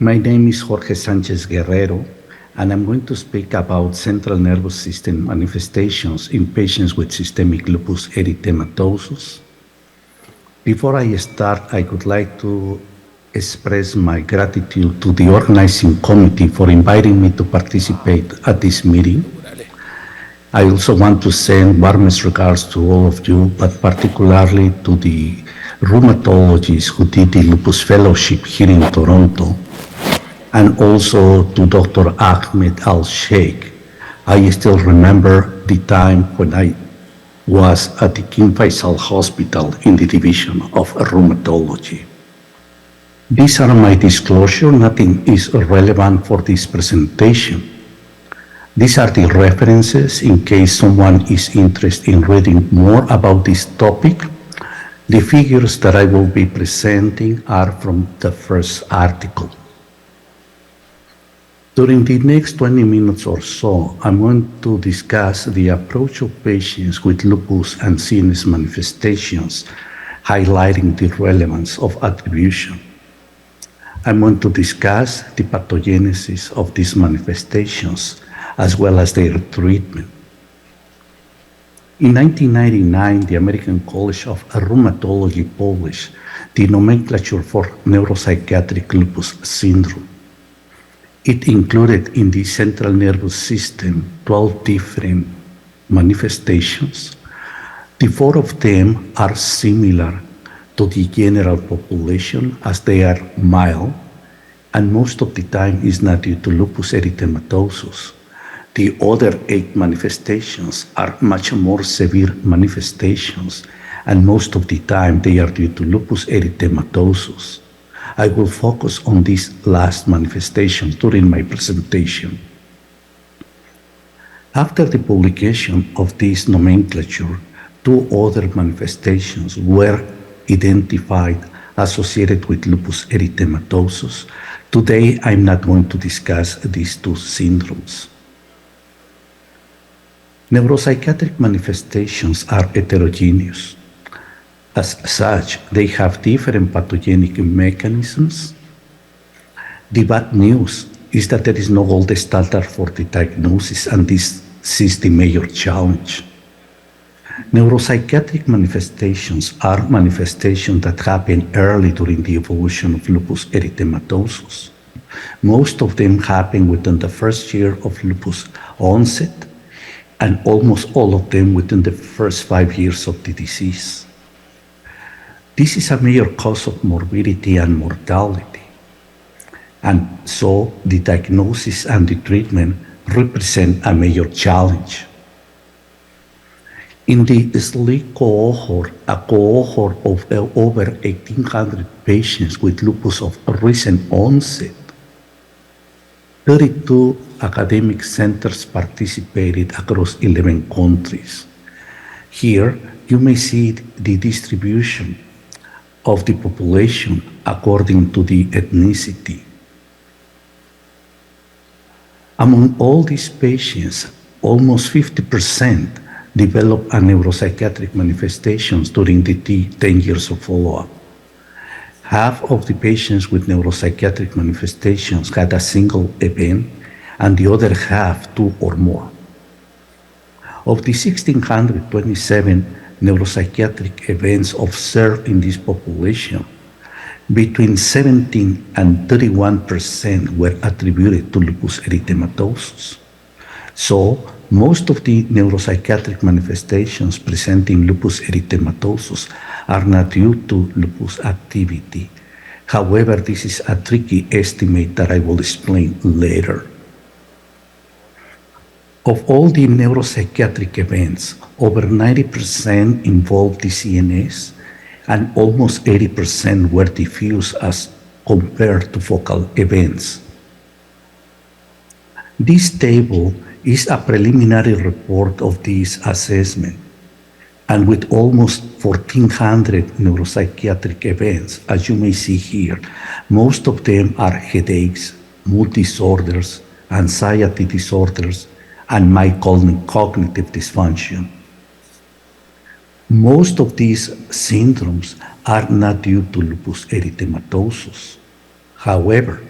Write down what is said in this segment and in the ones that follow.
My name is Jorge Sanchez-Guerrero, and I'm going to speak about central nervous system manifestations in patients with systemic lupus erythematosus. Before I start, I would like to express my gratitude to the organizing committee for inviting me to participate at this meeting. I also want to send warmest regards to all of you, but particularly to the rheumatologists who did the lupus fellowship here in Toronto, and also to Dr. Ahmed Al-Sheikh. I still remember the time when I was at the King Faisal Hospital in the division of rheumatology. These are my disclosure. Nothing is relevant for this presentation. These are the references in case someone is interested in reading more about this topic. The figures that I will be presenting are from the first article. During the next 20 minutes or so, I'm going to discuss the approach of patients with lupus and CNS manifestations, highlighting the relevance of attribution. I'm going to discuss the pathogenesis of these manifestations, as well as their treatment. In 1999, the American College of Rheumatology published the nomenclature for neuropsychiatric lupus syndrome. It included in the central nervous system 12 different manifestations. The 4 of them are similar to the general population as they are mild, and most of the time is not due to lupus erythematosus. The other 8 manifestations are much more severe manifestations, and most of the time they are due to lupus erythematosus. I will focus on this last manifestation during my presentation. After the publication of this nomenclature, 2 other manifestations were identified associated with lupus erythematosus. Today, I'm not going to discuss these 2 syndromes. Neuropsychiatric manifestations are heterogeneous. As such, they have different pathogenic mechanisms. The bad news is that there is no gold standard for the diagnosis, and this is the major challenge. Neuropsychiatric manifestations are manifestations that happen early during the evolution of lupus erythematosus. Most of them happen within the first year of lupus onset, and almost all of them within the first 5 years of the disease. This is a major cause of morbidity and mortality, and so the diagnosis and the treatment represent a major challenge. In the SLE cohort, a cohort of over 1,800 patients with lupus of recent onset, 32 academic centers participated across 11 countries. Here, you may see the distribution of the population according to the ethnicity. Among all these patients, almost 50% developed a neuropsychiatric manifestations during the 10 years of follow-up. Half of the patients with neuropsychiatric manifestations had a single event, and the other half 2 or more. Of the 1,627 neuropsychiatric events observed in this population, between 17 and 31% were attributed to lupus erythematosus. So, most of the neuropsychiatric manifestations presenting lupus erythematosus are not due to lupus activity. However, this is a tricky estimate that I will explain later. Of all the neuropsychiatric events, over 90% involved the CNS, and almost 80% were diffuse as compared to focal events. This table is a preliminary report of this assessment, and with almost 1,400 neuropsychiatric events, as you may see here, most of them are headaches, mood disorders, anxiety disorders, and mild cognitive dysfunction. Most of these syndromes are not due to lupus erythematosus. However,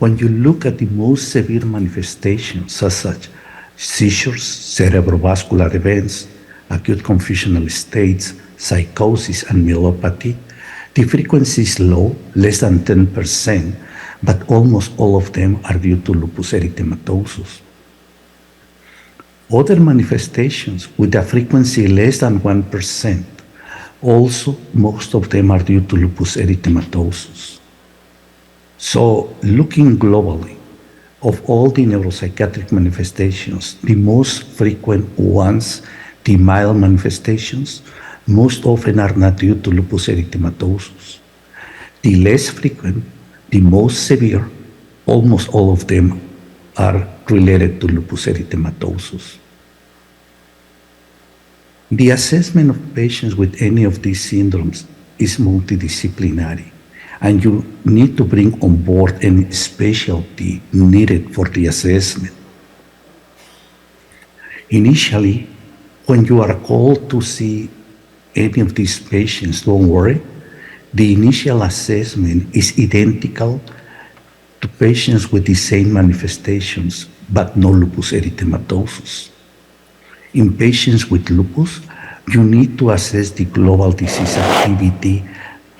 When you look at the most severe manifestations, such as seizures, cerebrovascular events, acute confusional states, psychosis, and myelopathy, the frequency is low, less than 10%, but almost all of them are due to lupus erythematosus. Other manifestations with a frequency less than 1%, also most of them are due to lupus erythematosus. So looking globally, of all the neuropsychiatric manifestations, the most frequent ones, the mild manifestations, most often are not due to lupus erythematosus. The less frequent, the most severe, almost all of them are related to lupus erythematosus. The assessment of patients with any of these syndromes is multidisciplinary, and you need to bring on board any specialty needed for the assessment. Initially, when you are called to see any of these patients, don't worry. The initial assessment is identical to patients with the same manifestations, but no lupus erythematosus. In patients with lupus, you need to assess the global disease activity,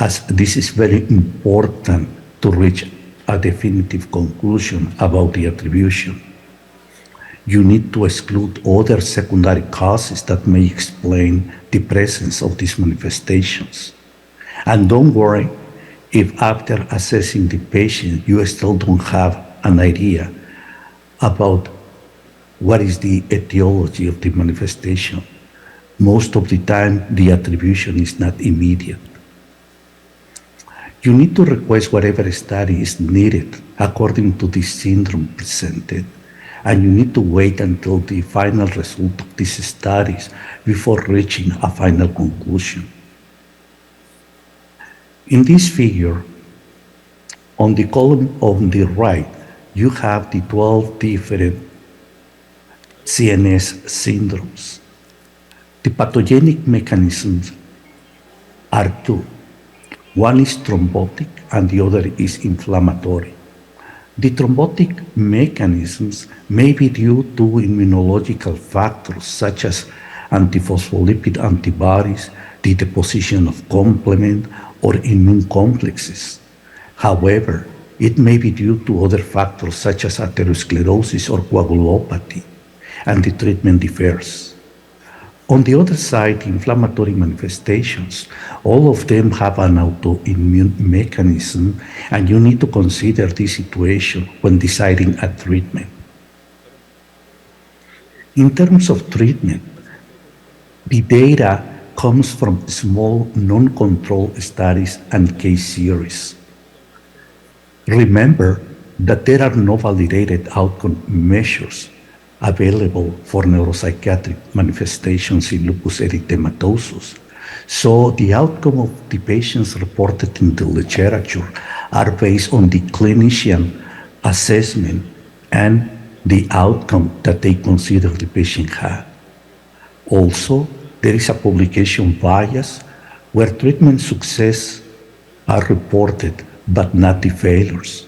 as this is very important to reach a definitive conclusion about the attribution. You need to exclude other secondary causes that may explain the presence of these manifestations. And don't worry if after assessing the patient you still don't have an idea about what is the etiology of the manifestation. Most of the time, the attribution is not immediate. You need to request whatever study is needed according to the syndrome presented, and you need to wait until the final result of these studies before reaching a final conclusion. In this figure, on the column on the right, you have the 12 different CNS syndromes. The pathogenic mechanisms are two. One is thrombotic and the other is inflammatory. The thrombotic mechanisms may be due to immunological factors such as antiphospholipid antibodies, the deposition of complement, or immune complexes. However, it may be due to other factors such as atherosclerosis or coagulopathy, and the treatment differs. On the other side, inflammatory manifestations, all of them have an autoimmune mechanism, and you need to consider this situation when deciding a treatment. In terms of treatment, the data comes from small non-controlled studies and case series. Remember that there are no validated outcome measures available for neuropsychiatric manifestations in lupus erythematosus. So the outcome of the patients reported in the literature are based on the clinician assessment and the outcome that they consider the patient had. Also, there is a publication bias where treatment success are reported, but not the failures.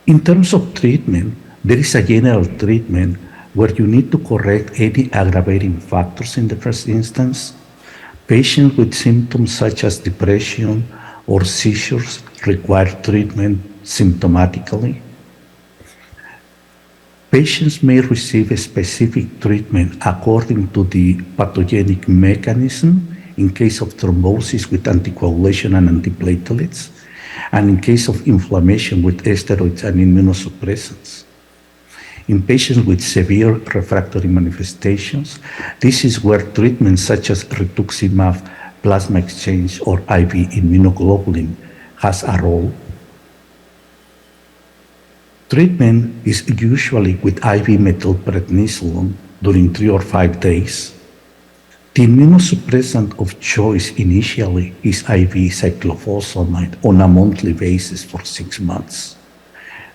In terms of treatment, there is a general treatment where you need to correct any aggravating factors in the first instance. Patients with symptoms such as depression or seizures require treatment symptomatically. Patients may receive a specific treatment according to the pathogenic mechanism in case of thrombosis with anticoagulation and antiplatelets, and in case of inflammation with steroids and immunosuppressants. In patients with severe refractory manifestations, this is where treatments such as rituximab, plasma exchange, or IV immunoglobulin has a role. Treatment is usually with IV methylprednisolone during 3 or 5 days. The immunosuppressant of choice initially is IV cyclophosphamide on a monthly basis for 6 months.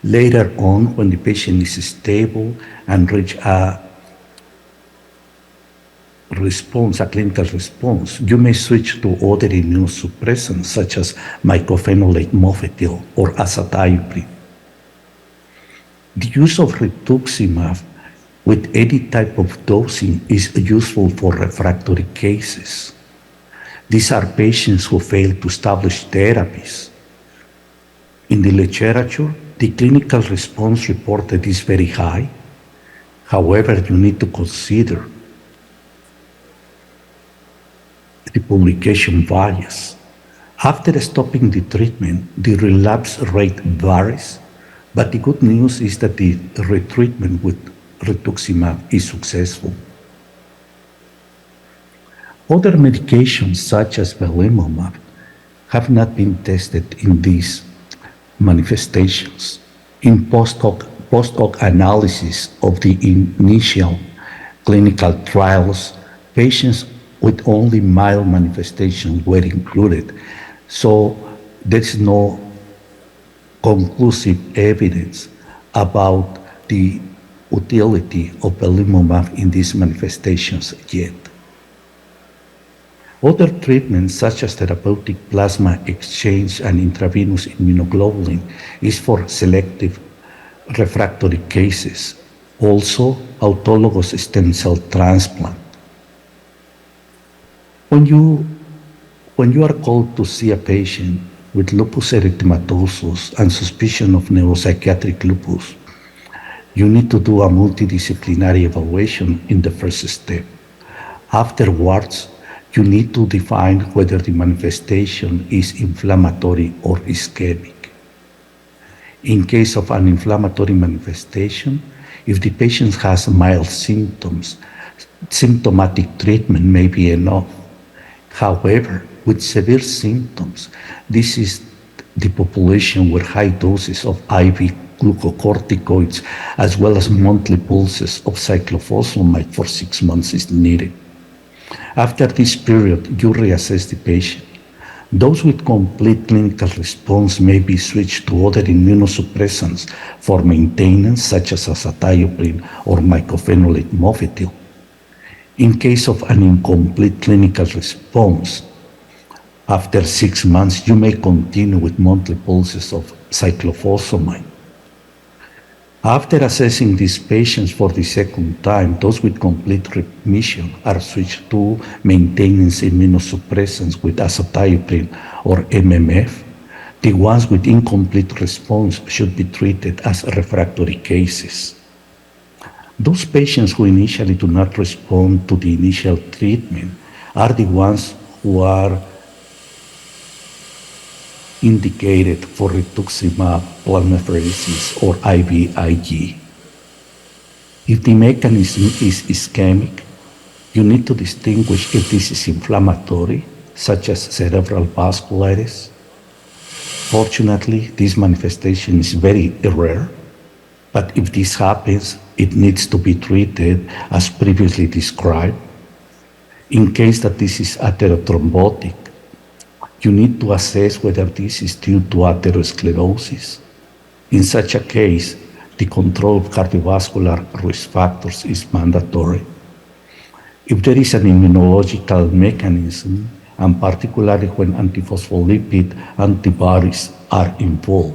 Later on, when the patient is stable and reach a response, a clinical response, you may switch to other immunosuppressants such as mycophenolate mofetil or azathioprine. The use of rituximab with any type of dosing is useful for refractory cases. These are patients who fail to establish therapies. In the literature, the clinical response reported is very high. However, you need to consider the publication bias. After stopping the treatment, the relapse rate varies, but the good news is that the retreatment with rituximab is successful. Other medications, such as belimumab, have not been tested in these manifestations. In post-hoc analysis of the initial clinical trials, patients with only mild manifestations were included. So there's no conclusive evidence about the utility of belimumab in these manifestations yet. Other treatments, such as therapeutic plasma exchange and intravenous immunoglobulin, is for selective refractory cases. Also, autologous stem cell transplant. When you are called to see a patient with lupus erythematosus and suspicion of neuropsychiatric lupus, you need to do a multidisciplinary evaluation in the first step. Afterwards, you need to define whether the manifestation is inflammatory or ischemic. In case of an inflammatory manifestation, if the patient has mild symptoms, symptomatic treatment may be enough. However, with severe symptoms, this is the population where high doses of IV glucocorticoids as well as monthly pulses of cyclophosphamide for 6 months is needed. After this period, you reassess the patient. Those with complete clinical response may be switched to other immunosuppressants for maintenance, such as azathioprine or mycophenolate mofetil. In case of an incomplete clinical response, after 6 months, you may continue with monthly pulses of cyclophosphamide. After assessing these patients for the second time, those with complete remission are switched to maintenance immunosuppressants with azathioprine or MMF. The ones with incomplete response should be treated as refractory cases. Those patients who initially do not respond to the initial treatment are the ones who are indicated for rituximab plasmapheresis or IVIG. If the mechanism is ischemic, you need to distinguish if this is inflammatory, such as cerebral vasculitis. Fortunately, this manifestation is very rare, but if this happens, it needs to be treated as previously described. In case that this is atherothrombotic, you need to assess whether this is due to atherosclerosis. In such a case, the control of cardiovascular risk factors is mandatory. If there is an immunological mechanism, and particularly when antiphospholipid antibodies are involved,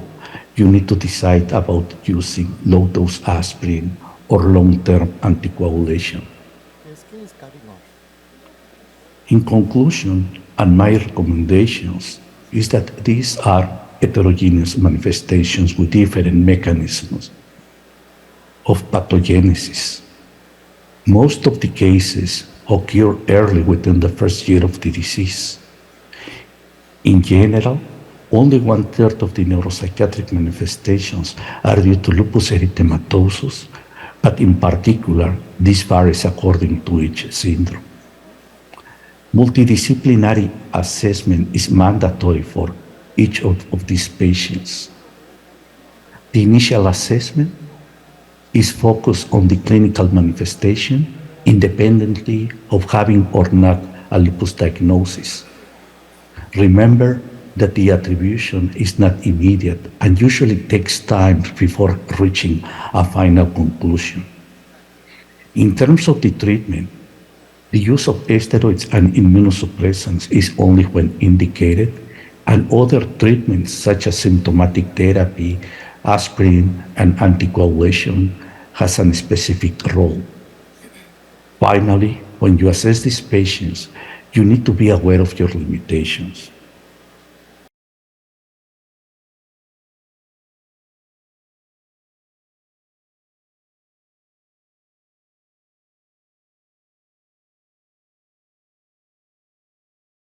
you need to decide about using low-dose aspirin or long-term anticoagulation. In conclusion, and my recommendations is that these are heterogeneous manifestations with different mechanisms of pathogenesis. Most of the cases occur early within the first year of the disease. In general, only 1/3 of the neuropsychiatric manifestations are due to lupus erythematosus, but in particular, this varies according to each syndrome. Multidisciplinary assessment is mandatory for each of these patients. The initial assessment is focused on the clinical manifestation independently of having or not a lupus diagnosis. Remember that the attribution is not immediate and usually takes time before reaching a final conclusion. In terms of the treatment, the use of steroids and immunosuppressants is only when indicated, and other treatments such as symptomatic therapy Aspirin and anticoagulation has a specific role. Finally, when you assess these patients, you need to be aware of your limitations.